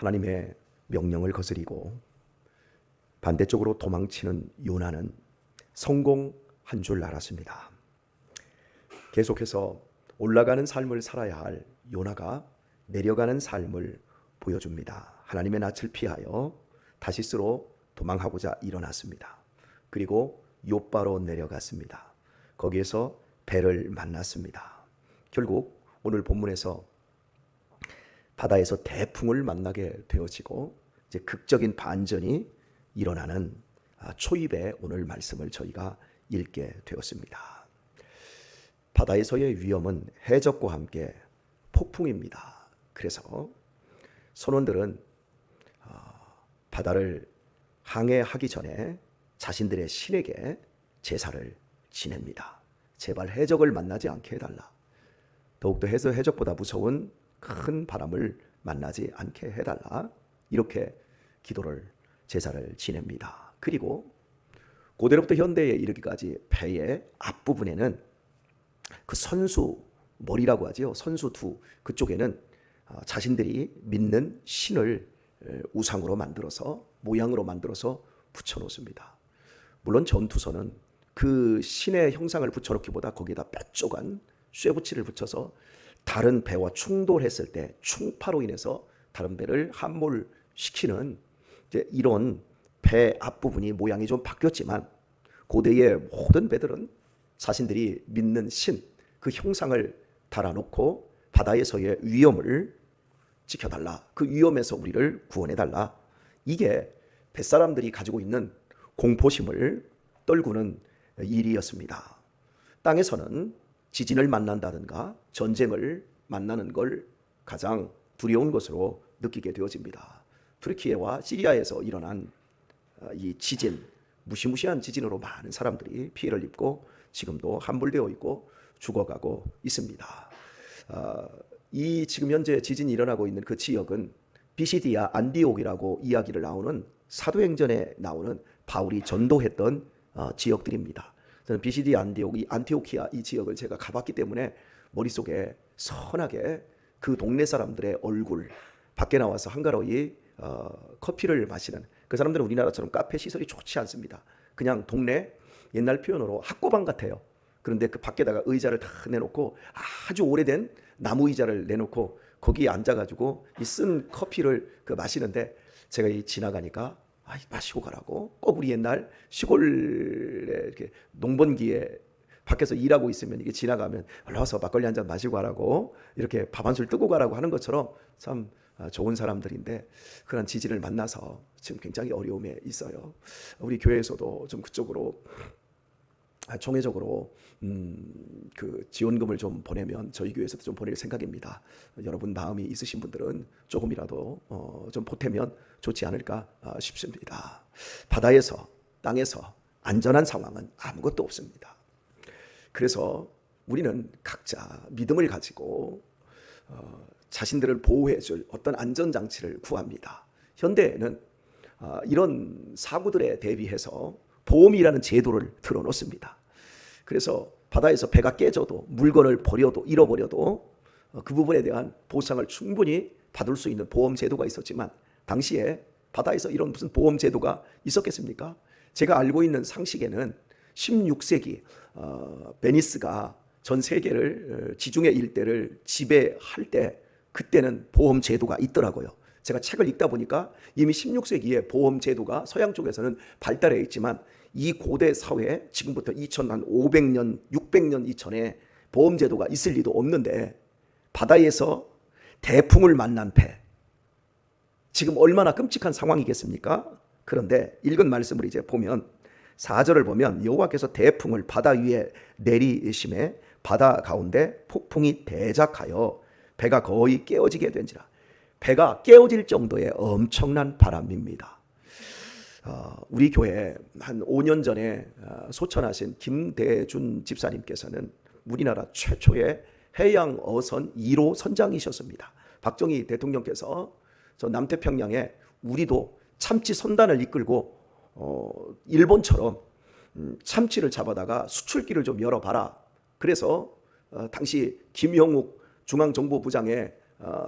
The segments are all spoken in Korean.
하나님의 명령을 거스리고 반대쪽으로 도망치는 요나는 성공한 줄 알았습니다. 계속해서 올라가는 삶을 살아야 할 요나가 내려가는 삶을 보여줍니다. 하나님의 낯을 피하여 다시스로 도망하고자 일어났습니다. 그리고 욥바로 내려갔습니다. 거기에서 배를 만났습니다. 결국 오늘 본문에서 바다에서 대풍을 만나게 되어지고 이제 극적인 반전이 일어나는 초입의 오늘 말씀을 저희가 읽게 되었습니다. 바다에서의 위험은 해적과 함께 폭풍입니다. 그래서 선원들은 바다를 항해하기 전에 자신들의 신에게 제사를 지냅니다. 제발 해적을 만나지 않게 해달라. 더욱더 해적보다 무서운 큰 바람을 만나지 않게 해달라. 이렇게 기도를 제사를 지냅니다. 그리고 고대로부터 현대에 이르기까지 배의 앞부분에는 그 선수 머리라고 하죠. 선수두 그쪽에는 자신들이 믿는 신을 우상으로 만들어서 모양으로 만들어서 붙여놓습니다. 물론 전투선은 그 신의 형상을 붙여놓기보다 거기에다 뾰족한 쇠붙이를 붙여서 다른 배와 충돌했을 때 충파로 인해서 다른 배를 함몰시키는 이런 배 앞부분이 모양이 좀 바뀌었지만 고대의 모든 배들은 자신들이 믿는 신 그 형상을 달아놓고 바다에서의 위험을 지켜달라. 그 위험에서 우리를 구원해달라. 이게 뱃사람들이 가지고 있는 공포심을 떨구는 일이었습니다. 땅에서는 지진을 만난다든가 전쟁을 만나는 걸 가장 두려운 것으로 느끼게 되어집니다. 투르키예와 시리아에서 일어난 이 지진, 무시무시한 지진으로 많은 사람들이 피해를 입고 지금도 함몰되어 있고 죽어가고 있습니다. 이 지금 현재 지진이 일어나고 있는 그 지역은 비시디아 안디옥이라고 이야기를 나오는 사도행전에 나오는 바울이 전도했던 지역들입니다. 저는 비시디아 안디옥, 안티오키아 이 지역을 제가 가봤기 때문에 머릿속에 선하게 그 동네 사람들의 얼굴, 밖에 나와서 한가로이 커피를 마시는 그 사람들은 우리나라처럼 카페 시설이 좋지 않습니다. 그냥 동네 옛날 표현으로 학고방 같아요. 그런데 그 밖에다가 의자를 다 내놓고 아주 오래된 나무 의자를 내놓고 거기에 앉아가지고 이 쓴 커피를 마시는데 제가 지나가니까 마시고 가라고. 꼭 우리 옛날 시골에 이렇게 농번기에 밖에서 일하고 있으면 이게 지나가면 올라와서 막걸리 한 잔 마시고 가라고 이렇게 밥 한 술 뜨고 가라고 하는 것처럼 참 좋은 사람들인데 그런 지진을 만나서 지금 굉장히 어려움에 있어요. 우리 교회에서도 좀 그쪽으로 총회적으로 그 지원금을 좀 보내면 저희 교회에서도 좀 보낼 생각입니다. 여러분 마음이 있으신 분들은 조금이라도 좀 보태면 좋지 않을까 싶습니다. 바다에서 땅에서 안전한 상황은 아무것도 없습니다. 그래서 우리는 각자 믿음을 가지고 자신들을 보호해줄 어떤 안전장치를 구합니다. 현대에는 이런 사고들에 대비해서 보험이라는 제도를 틀어놓습니다. 그래서 바다에서 배가 깨져도 물건을 버려도 잃어버려도 그 부분에 대한 보상을 충분히 받을 수 있는 보험 제도가 있었지만 당시에 바다에서 이런 무슨 보험 제도가 있었겠습니까? 제가 알고 있는 상식에는 16세기 베니스가 전 세계를 지중해 일대를 지배할 때 그때는 보험 제도가 있더라고요. 제가 책을 읽다 보니까 이미 16세기에 보험 제도가 서양 쪽에서는 발달해 있지만 이 고대 사회에 지금부터 2500년, 600년 이전에 보험 제도가 있을 리도 없는데 바다에서 대풍을 만난 배, 지금 얼마나 끔찍한 상황이겠습니까? 그런데 읽은 말씀을 이제 보면 4절을 보면 여호와께서 대풍을 바다 위에 내리심에 바다 가운데 폭풍이 대작하여 배가 거의 깨어지게 된지라. 배가 깨어질 정도의 엄청난 바람입니다. 우리 교회 한 5년 전에 소천하신 김대준 집사님께서는 우리나라 최초의 해양 어선 1호 선장이셨습니다. 박정희 대통령께서 저 남태평양에 우리도 참치 선단을 이끌고 일본처럼 참치를 잡아다가 수출길을 좀 열어봐라. 그래서 당시 김형욱 중앙정보부장의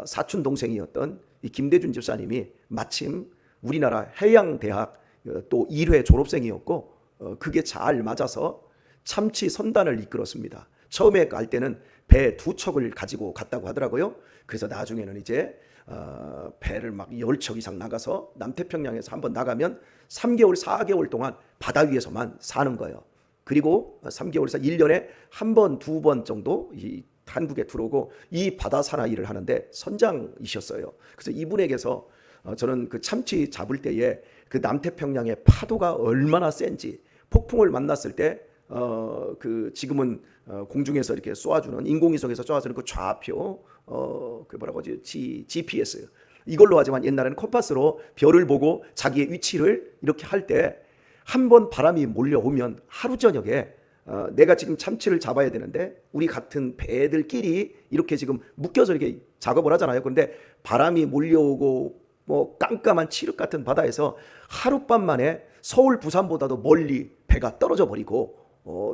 사촌 동생이었던 이 김대준 집사님이 마침 우리나라 해양대학 또 1회 졸업생이었고 그게 잘 맞아서 참치 선단을 이끌었습니다. 처음에 갈 때는 배 2척을 가지고 갔다고 하더라고요. 그래서 나중에는 이제 배를 막 10척 이상 나가서 남태평양에서 한번 나가면 3개월, 4개월 동안 바다 위에서만 사는 거예요. 그리고 3개월에서 1년에 한 번, 2번 정도 이 한국에 들어오고 이 바다 사나이를 하는데 선장이셨어요. 그래서 이분에게서 저는 그 참치 잡을 때에 그 남태평양의 파도가 얼마나 센지, 폭풍을 만났을 때 그 지금은 공중에서 이렇게 쏘아주는, 인공위성에서 쏘아주는 그 좌표, 그 뭐라고 하지, GPS 이걸로 하지만 옛날에는 컴파스로 별을 보고 자기의 위치를 이렇게 할 때 한 번 바람이 몰려오면 하루 저녁에 내가 지금 참치를 잡아야 되는데 우리 같은 배들끼리 이렇게 지금 묶여서 이렇게 작업을 하잖아요. 그런데 바람이 몰려오고 뭐 깜깜한 칠흑 같은 바다에서 하룻밤 만에 서울 부산보다도 멀리 배가 떨어져 버리고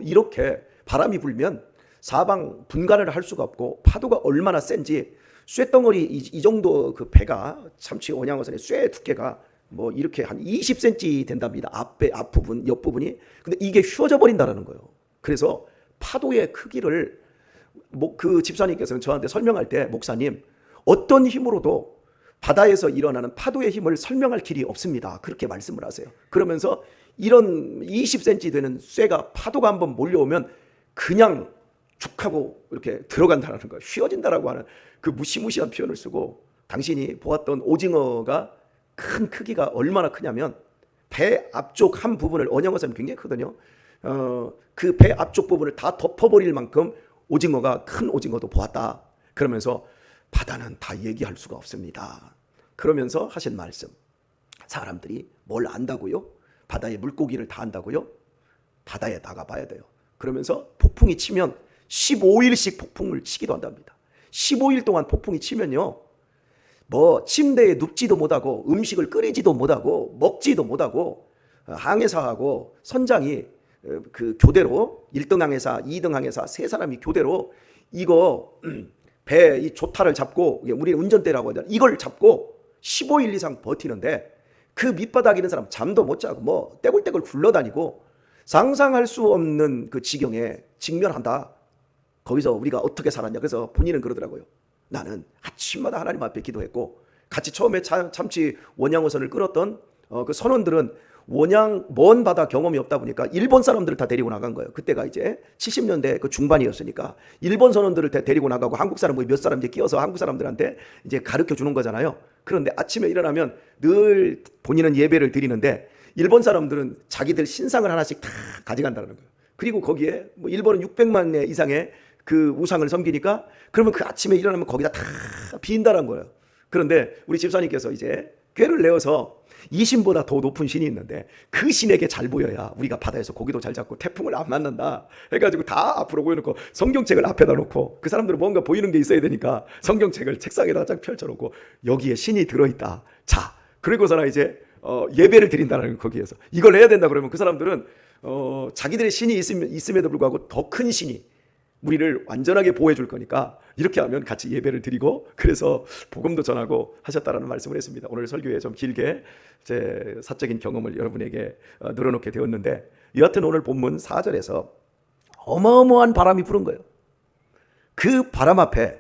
이렇게 바람이 불면 사방 분간을 할 수가 없고 파도가 얼마나 센지 쇳덩어리 이 정도 그 배가 참치 원양어선의 쇳 두께가 뭐 이렇게 한 20cm 된답니다. 앞부분, 옆부분이. 근데 이게 휘어져 버린다라는 거예요. 그래서 파도의 크기를 그 집사님께서는 저한테 설명할 때, 목사님, 어떤 힘으로도 바다에서 일어나는 파도의 힘을 설명할 길이 없습니다. 그렇게 말씀을 하세요. 그러면서 이런 20cm 되는 쇠가 파도가 한번 몰려오면 그냥 쭉 하고 이렇게 들어간다는 거예요. 휘어진다라고 하는 그 무시무시한 표현을 쓰고, 당신이 보았던 오징어가 큰 크기가 얼마나 크냐면 배 앞쪽 한 부분을, 원양어선이 굉장히 크거든요. 그 배 앞쪽 부분을 다 덮어버릴 만큼 오징어가, 큰 오징어도 보았다. 그러면서 바다는 다 얘기할 수가 없습니다. 그러면서 하신 말씀, 사람들이 뭘 안다고요? 바다의 물고기를 다 안다고요? 바다에 나가봐야 돼요. 그러면서 폭풍이 치면 15일씩 폭풍을 치기도 한답니다. 15일 동안 폭풍이 치면요, 뭐 침대에 눕지도 못하고 음식을 끓이지도 못하고 먹지도 못하고, 항해사하고 선장이 그 교대로 1등 항해사, 2등 항해사 세 사람이 교대로 이거 배 이 조타를 잡고, 우리 운전대라고 하잖아요. 이걸 잡고 15일 이상 버티는데 그 밑바닥에 있는 사람 잠도 못 자고 뭐 떼굴떼굴 굴러다니고 상상할 수 없는 그 지경에 직면한다. 거기서 우리가 어떻게 살았냐. 그래서 본인은 그러더라고요. 나는 아침마다 하나님 앞에 기도했고, 같이 처음에 참치 원양어선을 끌었던 그 선원들은 먼 바다 경험이 없다 보니까 일본 사람들을 다 데리고 나간 거예요. 그때가 이제 70년대 그 중반이었으니까 일본 선원들을 다 데리고 나가고 한국 사람 몇 사람 이제 끼어서 한국 사람들한테 이제 가르쳐 주는 거잖아요. 그런데 아침에 일어나면 늘 본인은 예배를 드리는데 일본 사람들은 자기들 신상을 하나씩 다 가져간다는 거예요. 그리고 거기에 뭐 일본은 600만 년 이상의 그 우상을 섬기니까 그러면 그 아침에 일어나면 거기다 다 빈다는 거예요. 그런데 우리 집사님께서 이제 꾀를 내어서 이 신보다 더 높은 신이 있는데 그 신에게 잘 보여야 우리가 바다에서 고기도 잘 잡고 태풍을 안 만난다 해가지고 다 앞으로 보여놓고 성경책을 앞에다 놓고, 그 사람들은 뭔가 보이는 게 있어야 되니까 성경책을 책상에다 쫙 펼쳐놓고 여기에 신이 들어있다. 자, 그리고서나 이제 예배를 드린다는 거기에서 이걸 해야 된다. 그러면 그 사람들은 자기들의 신이 있음에도 불구하고 더 큰 신이 우리를 완전하게 보호해 줄 거니까 이렇게 하면 같이 예배를 드리고, 그래서 복음도 전하고 하셨다라는 말씀을 했습니다. 오늘 설교에 좀 길게 제 사적인 경험을 여러분에게 늘어놓게 되었는데, 여하튼 오늘 본문 4절에서 어마어마한 바람이 부는 거예요. 그 바람 앞에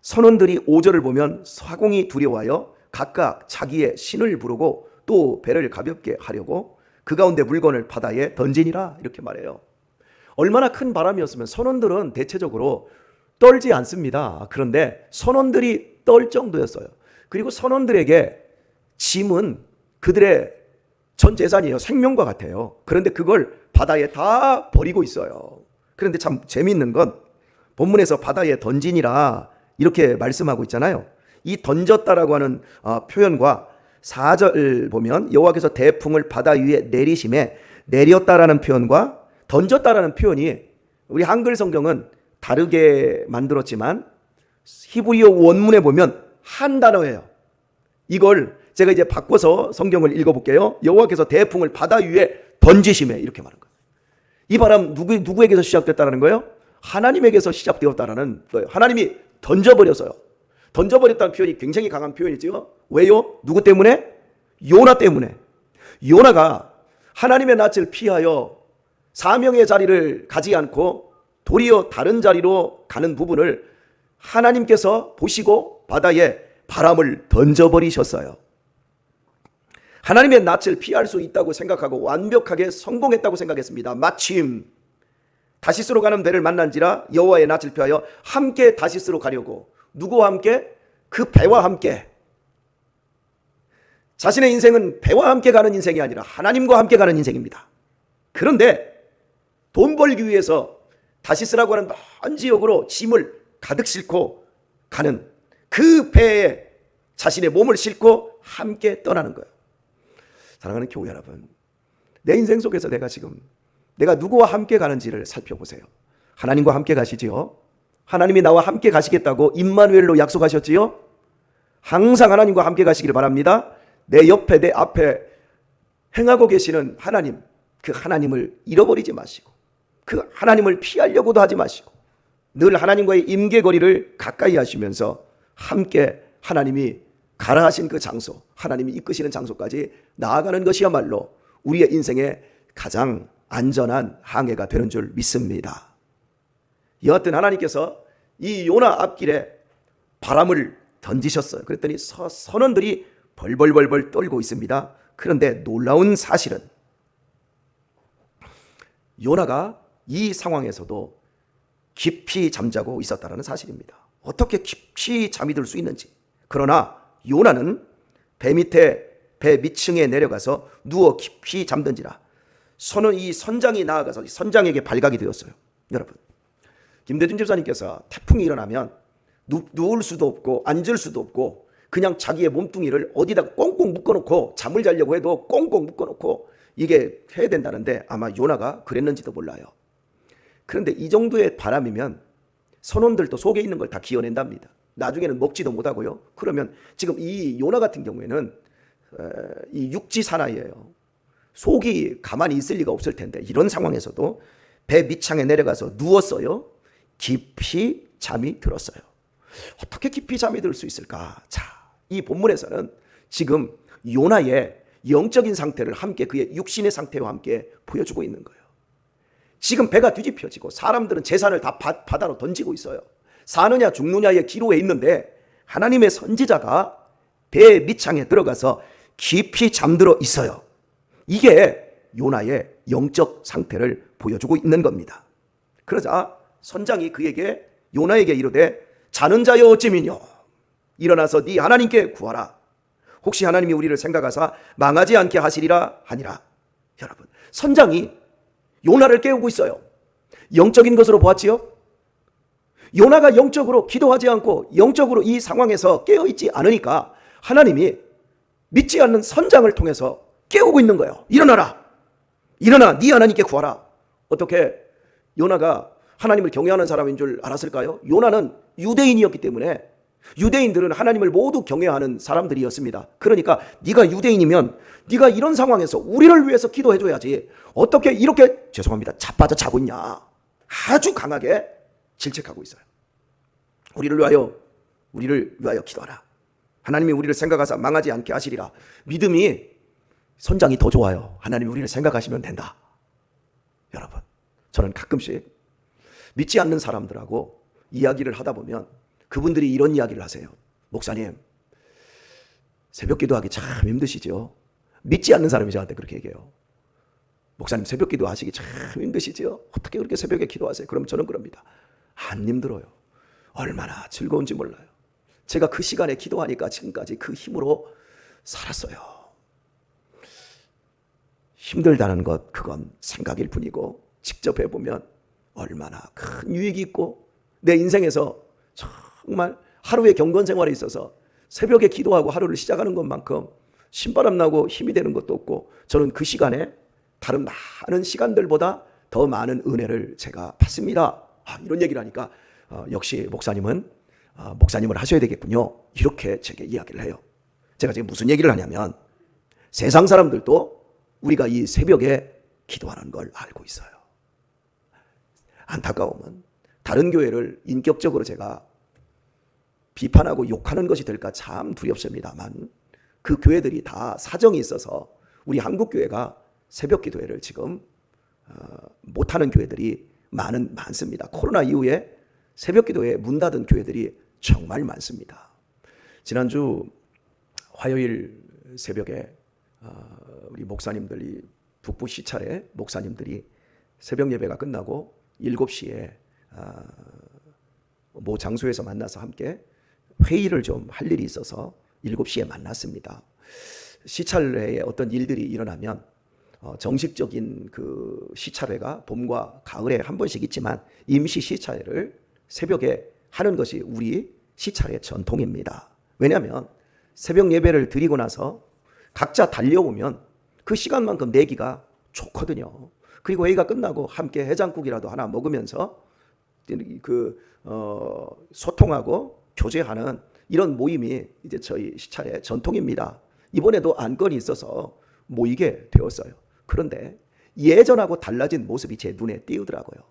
선원들이 5절을 보면 화공이 두려워하여 각각 자기의 신을 부르고 또 배를 가볍게 하려고 그 가운데 물건을 바다에 던지니라, 이렇게 말해요. 얼마나 큰 바람이었으면 선원들은 대체적으로 떨지 않습니다. 그런데 선원들이 떨 정도였어요. 그리고 선원들에게 짐은 그들의 전 재산이에요. 생명과 같아요. 그런데 그걸 바다에 다 버리고 있어요. 그런데 참 재미있는 건 본문에서 바다에 던지니라 이렇게 말씀하고 있잖아요. 이 던졌다라고 하는 표현과 4절 보면 여호와께서 대풍을 바다 위에 내리심에 내렸다라는 표현과 던졌다라는 표현이 우리 한글 성경은 다르게 만들었지만 히브리어 원문에 보면 한 단어예요. 이걸 제가 이제 바꿔서 성경을 읽어볼게요. 여호와께서 대풍을 바다 위에 던지심에, 이렇게 말한 거예요. 이 바람 누구에게서 시작됐다는 거예요? 하나님에게서 시작되었다라는 거예요. 하나님이 던져버렸어요. 던져버렸다는 표현이 굉장히 강한 표현이죠. 왜요? 누구 때문에? 요나 때문에. 요나가 하나님의 낯을 피하여 사명의 자리를 가지 않고 도리어 다른 자리로 가는 부분을 하나님께서 보시고 바다에 바람을 던져버리셨어요. 하나님의 낯을 피할 수 있다고 생각하고 완벽하게 성공했다고 생각했습니다. 마침 다시스로 가는 배를 만난지라 여호와의 낯을 피하여 함께 다시스로 가려고. 누구와 함께? 그 배와 함께. 자신의 인생은 배와 함께 가는 인생이 아니라 하나님과 함께 가는 인생입니다. 그런데 돈 벌기 위해서 다시스라고 하는 먼 지역으로 짐을 가득 싣고 가는 그 배에 자신의 몸을 싣고 함께 떠나는 거예요. 사랑하는 교회 여러분, 내 인생 속에서 내가 누구와 함께 가는지를 살펴보세요. 하나님과 함께 가시지요. 하나님이 나와 함께 가시겠다고 임마누엘로 약속하셨지요. 항상 하나님과 함께 가시길 바랍니다. 내 옆에 내 앞에 행하고 계시는 하나님, 그 하나님을 잃어버리지 마시고 그 하나님을 피하려고도 하지 마시고 늘 하나님과의 임계거리를 가까이 하시면서 함께 하나님이 가라 하신 그 장소, 하나님이 이끄시는 장소까지 나아가는 것이야말로 우리의 인생의 가장 안전한 항해가 되는 줄 믿습니다. 여하튼 하나님께서 이 요나 앞길에 바람을 던지셨어요. 그랬더니 선원들이 벌벌벌벌 떨고 있습니다. 그런데 놀라운 사실은 요나가 이 상황에서도 깊이 잠자고 있었다는 사실입니다. 어떻게 깊이 잠이 들 수 있는지. 그러나 요나는 배 밑층에 내려가서 누워 깊이 잠든지라 이 선장이 나아가서 선장에게 발각이 되었어요. 여러분, 김대중 집사님께서 태풍이 일어나면 누울 수도 없고 앉을 수도 없고 그냥 자기의 몸뚱이를 어디다 꽁꽁 묶어놓고 잠을 자려고 해도 꽁꽁 묶어놓고 이게 해야 된다는데 아마 요나가 그랬는지도 몰라요. 그런데 이 정도의 바람이면 선원들도 속에 있는 걸 다 기어낸답니다. 나중에는 먹지도 못하고요. 그러면 지금 이 요나 같은 경우에는 이 육지 사나이예요. 속이 가만히 있을 리가 없을 텐데 이런 상황에서도 배 밑창에 내려가서 누웠어요. 깊이 잠이 들었어요. 어떻게 깊이 잠이 들 수 있을까? 자, 이 본문에서는 지금 요나의 영적인 상태를 함께 그의 육신의 상태와 함께 보여주고 있는 거예요. 지금 배가 뒤집혀지고 사람들은 재산을 다 바다로 던지고 있어요. 사느냐 죽느냐의 기로에 있는데 하나님의 선지자가 배 밑창에 들어가서 깊이 잠들어 있어요. 이게 요나의 영적 상태를 보여주고 있는 겁니다. 그러자 선장이 그에게 요나에게 이르되 자는 자여 어찌미뇨 일어나서 네 하나님께 구하라. 혹시 하나님이 우리를 생각하사 망하지 않게 하시리라 하니라. 여러분, 선장이 요나를 깨우고 있어요. 영적인 것으로 보았지요. 요나가 영적으로 기도하지 않고 영적으로 이 상황에서 깨어있지 않으니까 하나님이 믿지 않는 선장을 통해서 깨우고 있는 거예요. 일어나라. 일어나 네 하나님께 구하라. 어떻게 요나가 하나님을 경외하는 사람인 줄 알았을까요? 요나는 유대인이었기 때문에 유대인들은 하나님을 모두 경외하는 사람들이었습니다. 그러니까 네가 유대인이면 네가 이런 상황에서 우리를 위해서 기도해줘야지 어떻게 이렇게 죄송합니다 자빠져 자고 있냐. 아주 강하게 질책하고 있어요. 우리를 위하여 기도하라. 하나님이 우리를 생각하사 망하지 않게 하시리라. 믿음이 선장이 더 좋아요. 하나님이 우리를 생각하시면 된다. 여러분, 저는 가끔씩 믿지 않는 사람들하고 이야기를 하다 보면 그분들이 이런 이야기를 하세요. 목사님, 새벽 기도하기 참 힘드시죠? 믿지 않는 사람이 저한테 그렇게 얘기해요. 목사님, 새벽 기도하시기 참 힘드시죠? 어떻게 그렇게 새벽에 기도하세요? 그럼 저는 그럽니다. 안 힘들어요. 얼마나 즐거운지 몰라요. 제가 그 시간에 기도하니까 지금까지 그 힘으로 살았어요. 힘들다는 것, 그건 생각일 뿐이고 직접 해보면 얼마나 큰 유익이 있고 내 인생에서 정말 하루의 경건 생활에 있어서 새벽에 기도하고 하루를 시작하는 것만큼 신바람 나고 힘이 되는 것도 없고 저는 그 시간에 다른 많은 시간들보다 더 많은 은혜를 제가 받습니다. 이런 얘기를 하니까 역시 목사님을 하셔야 되겠군요. 이렇게 제게 이야기를 해요. 제가 지금 무슨 얘기를 하냐면 세상 사람들도 우리가 이 새벽에 기도하는 걸 알고 있어요. 안타까움은 다른 교회를 인격적으로 제가 비판하고 욕하는 것이 될까 참 두렵습니다만 그 교회들이 다 사정이 있어서 우리 한국교회가 새벽기도회를 지금 못하는 교회들이 많습니다. 코로나 이후에 새벽기도회 문 닫은 교회들이 정말 많습니다. 지난주 화요일 새벽에 우리 목사님들이 북부 시찰에 목사님들이 새벽 예배가 끝나고 7시에 모 장소에서 만나서 함께 회의를 좀 할 일이 있어서 7시에 만났습니다. 시찰회에 어떤 일들이 일어나면 정식적인 그 시찰회가 봄과 가을에 한 번씩 있지만 임시 시찰회를 새벽에 하는 것이 우리 시찰회 전통입니다. 왜냐하면 새벽 예배를 드리고 나서 각자 달려오면 그 시간만큼 내기가 좋거든요. 그리고 회의가 끝나고 함께 해장국이라도 하나 먹으면서 소통하고 교제하는 이런 모임이 이제 저희 시찰의 전통입니다. 이번에도 안건이 있어서 모이게 되었어요. 그런데 예전하고 달라진 모습이 제 눈에 띄우더라고요.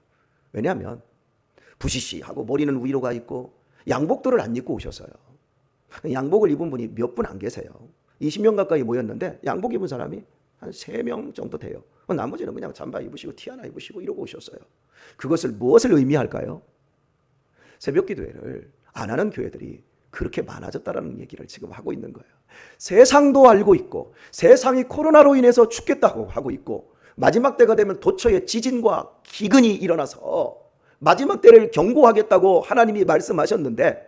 왜냐하면 부시시하고 머리는 위로 가 있고 양복들을 안 입고 오셨어요. 양복을 입은 분이 몇 분 안 계세요. 20명 가까이 모였는데 양복 입은 사람이 한 3명 정도 돼요. 나머지는 그냥 잠바 입으시고 티 하나 입으시고 이러고 오셨어요. 그것을 무엇을 의미할까요? 새벽 기도회를 안 하는 교회들이 그렇게 많아졌다는 얘기를 지금 하고 있는 거예요. 세상도 알고 있고 세상이 코로나로 인해서 죽겠다고 하고 있고 마지막 때가 되면 도처에 지진과 기근이 일어나서 마지막 때를 경고하겠다고 하나님이 말씀하셨는데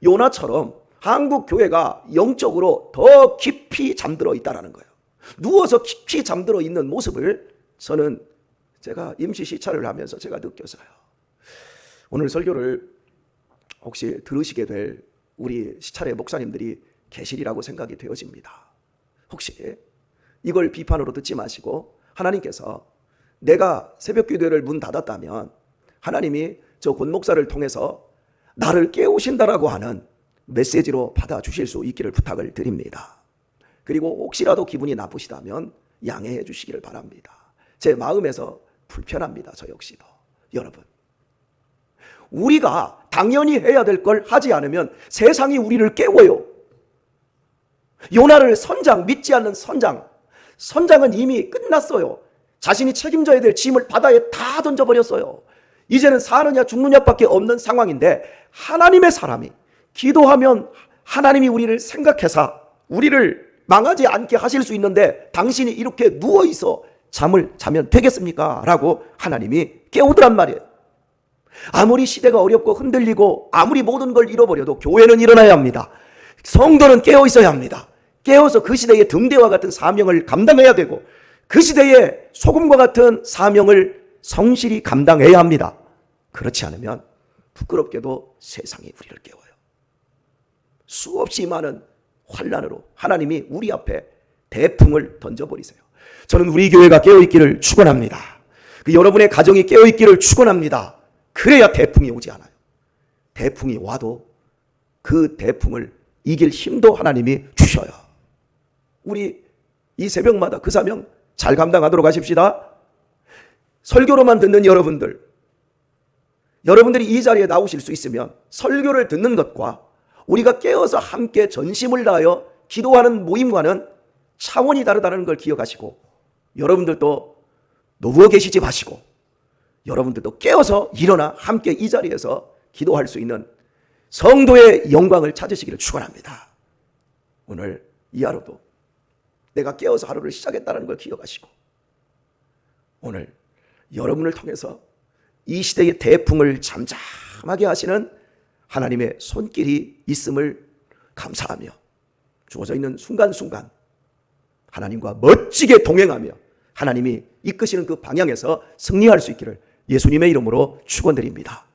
요나처럼 한국 교회가 영적으로 더 깊이 잠들어 있다는 거예요. 누워서 깊이 잠들어 있는 모습을 제가 임시 시찰을 하면서 제가 느꼈어요. 오늘 설교를 혹시 들으시게 될 우리 시찰의 목사님들이 계시리라고 생각이 되어집니다. 혹시 이걸 비판으로 듣지 마시고 하나님께서 내가 새벽 기도회를 문 닫았다면 하나님이 저 권 목사를 통해서 나를 깨우신다라고 하는 메시지로 받아주실 수 있기를 부탁을 드립니다. 그리고 혹시라도 기분이 나쁘시다면 양해해 주시기를 바랍니다. 제 마음에서 불편합니다. 저 역시도. 여러분, 우리가 당연히 해야 될 걸 하지 않으면 세상이 우리를 깨워요. 요나를 믿지 않는 선장은 이미 끝났어요. 자신이 책임져야 될 짐을 바다에 다 던져버렸어요. 이제는 사느냐 죽느냐밖에 없는 상황인데 하나님의 사람이 기도하면 하나님이 우리를 생각해서 우리를 망하지 않게 하실 수 있는데 당신이 이렇게 누워있어 잠을 자면 되겠습니까? 라고 하나님이 깨우더란 말이에요. 아무리 시대가 어렵고 흔들리고 아무리 모든 걸 잃어버려도 교회는 일어나야 합니다. 성도는 깨어 있어야 합니다. 깨어서 그 시대의 등대와 같은 사명을 감당해야 되고 그 시대의 소금과 같은 사명을 성실히 감당해야 합니다. 그렇지 않으면 부끄럽게도 세상이 우리를 깨워요. 수없이 많은 환난으로 하나님이 우리 앞에 대풍을 던져버리세요. 저는 우리 교회가 깨어있기를 축원합니다. 여러분의 가정이 깨어있기를 축원합니다. 그래야 대풍이 오지 않아요. 대풍이 와도 그 대풍을 이길 힘도 하나님이 주셔요. 우리 이 새벽마다 그 사명 잘 감당하도록 하십시다. 설교로만 듣는 여러분들이 이 자리에 나오실 수 있으면 설교를 듣는 것과 우리가 깨어서 함께 전심을 다하여 기도하는 모임과는 차원이 다르다는 걸 기억하시고 여러분들도 누워 계시지 마시고 여러분들도 깨어서 일어나 함께 이 자리에서 기도할 수 있는 성도의 영광을 찾으시기를 축원합니다. 오늘 이 하루도 내가 깨어서 하루를 시작했다는 걸 기억하시고 오늘 여러분을 통해서 이 시대의 대풍을 잠잠하게 하시는 하나님의 손길이 있음을 감사하며 주어져 있는 순간순간 하나님과 멋지게 동행하며 하나님이 이끄시는 그 방향에서 승리할 수 있기를 예수님의 이름으로 축원드립니다.